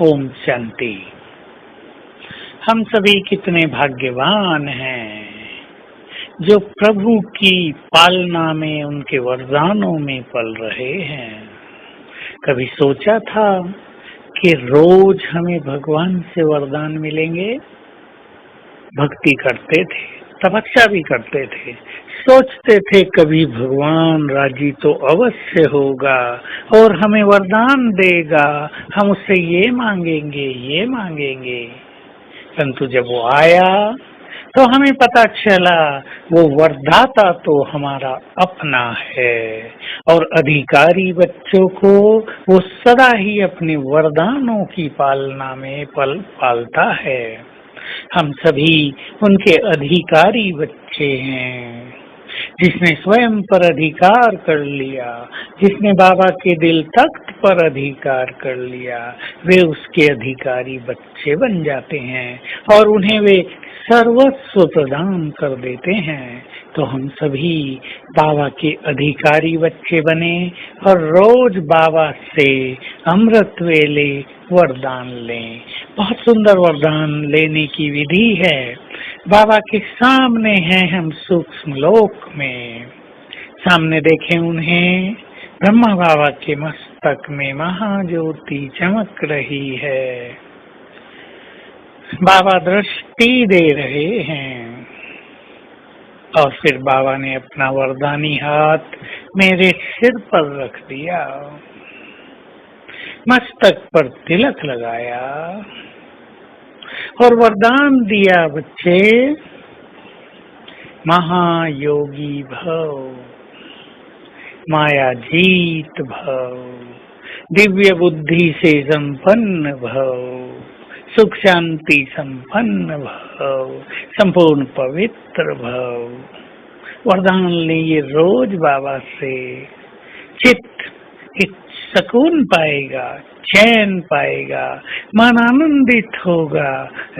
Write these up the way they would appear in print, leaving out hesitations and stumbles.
ओम शांति। हम सभी कितने भाग्यवान हैं जो प्रभु की पालना में, उनके वरदानों में पल रहे हैं। कभी सोचा था कि रोज हमें भगवान से वरदान मिलेंगे? भक्ति करते थे, तपस्या भी करते थे, सोचते थे कभी भगवान राजी तो अवश्य होगा और हमें वरदान देगा, हम उससे ये मांगेंगे। परंतु जब वो आया तो हमें पता चला वो वरदाता तो हमारा अपना है और अधिकारी बच्चों को वो सदा ही अपने वरदानों की पालना में पालता है। हम सभी उनके अधिकारी बच्चे हैं। जिसने स्वयं पर अधिकार कर लिया, जिसने बाबा के दिल तख्त पर अधिकार कर लिया, वे उसके अधिकारी बच्चे बन जाते हैं और उन्हें वे सर्वस्व प्रदान कर देते हैं। तो हम सभी बाबा के अधिकारी बच्चे बने और रोज बाबा से अमृत वेले वरदान लें। बहुत सुंदर वरदान लेने की विधि है। बाबा के सामने हैं हम सूक्ष्म लोक में। सामने देखें उन्हें, ब्रह्मा बाबा के मस्तक में महाज्योति चमक रही है। बाबा दृष्टि दे रहे हैं और फिर बाबा ने अपना वरदानी हाथ मेरे सिर पर रख दिया, मस्तक पर तिलक लगाया और वरदान दिया, बच्चे महायोगी भव, माया जीत भव, दिव्य बुद्धि से संपन्न भव, सुख शांति संपन्न भव, संपूर्ण पवित्र भव। वरदान लिए रोज बाबा से। चित्त एक सुकून पाएगा, चैन पाएगा, मन आनंदित होगा,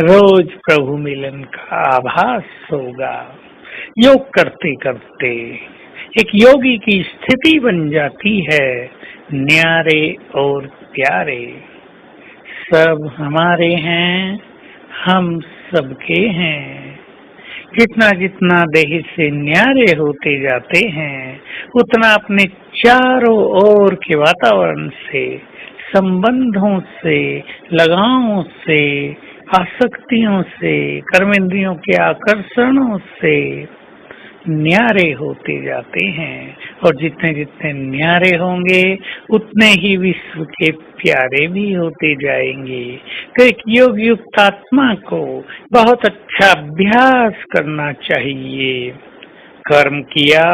रोज प्रभु मिलन का आभास होगा। योग करते करते एक योगी की स्थिति बन जाती है, न्यारे और प्यारे। सब हमारे हैं, हम सबके हैं। जितना जितना देह से न्यारे होते जाते हैं, उतना अपने चारों ओर के वातावरण से, संबंधों से, लगावों से, आसक्तियों से, कर्मेंद्रियों के आकर्षणों से न्यारे होते जाते हैं। और जितने जितने न्यारे होंगे उतने ही विश्व के प्यारे भी होते जाएंगे। तो एक योग युक्त आत्मा को बहुत अच्छा अभ्यास करना चाहिए। कर्म किया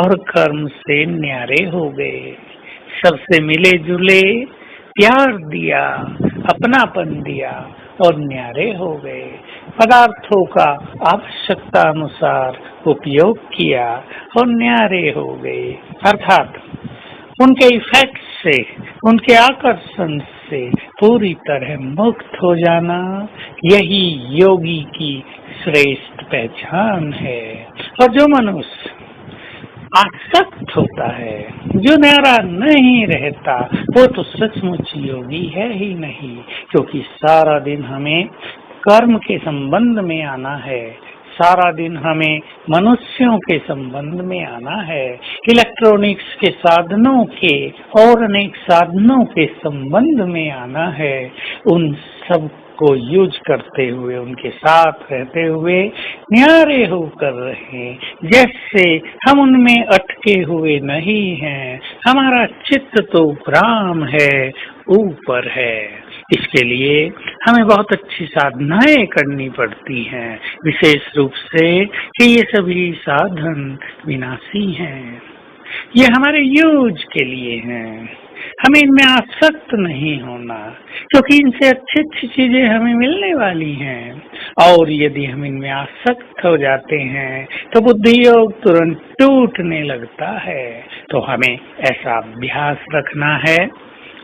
और कर्म से न्यारे हो गए, सबसे मिले जुले, प्यार दिया, अपनापन दिया और न्यारे हो गए। पदार्थों का आवश्यकता अनुसार उपयोग किया और न्यारे हो गए। अर्थात उनके इफेक्ट से, उनके आकर्षण से पूरी तरह मुक्त हो जाना, यही योगी की श्रेष्ठ पहचान है। और जो मनुष्य आसक्त होता है, जो न्यारा नहीं रहता, वो तो सचमुच योगी है ही नहीं। क्योंकि सारा दिन हमें कर्म के संबंध में आना है, सारा दिन हमें मनुष्यों के संबंध में आना है, इलेक्ट्रॉनिक्स के साधनों के और अनेक साधनों के संबंध में आना है। उन सब को यूज करते हुए, उनके साथ रहते हुए न्यारे होकर रहे, जैसे हम उनमें अटके हुए नहीं हैं। हमारा चित्त तो उपराम है, ऊपर है। इसके लिए हमें बहुत अच्छी साधनाएं करनी पड़ती हैं, विशेष रूप से कि ये सभी साधन विनाशी हैं। ये हमारे यूज के लिए हैं। हमें इनमें आसक्त नहीं होना, क्योंकि इनसे अच्छी अच्छी चीजें हमें मिलने वाली हैं। और यदि हम इनमें आसक्त हो जाते हैं तो बुद्धि योग तुरंत टूटने लगता है। तो हमें ऐसा अभ्यास रखना है।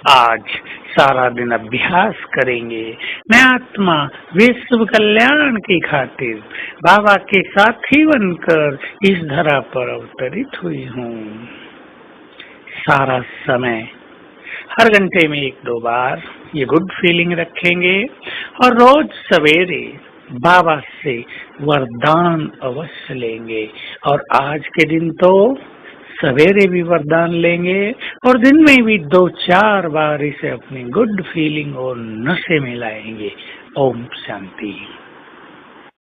आज सारा दिन अभ्यास करेंगे। मैं आत्मा विश्व कल्याण की खातिर बाबा के साथी बनकर इस धरा पर अवतरित हुई हूँ। सारा समय हर घंटे में 1-2 बार ये गुड फीलिंग रखेंगे और रोज सवेरे बाबा से वरदान अवश्य लेंगे। और आज के दिन तो सवेरे भी वरदान लेंगे और दिन में भी 2-4 बार इसे अपनी गुड फीलिंग और नशे में लाएंगे। ओम शांति।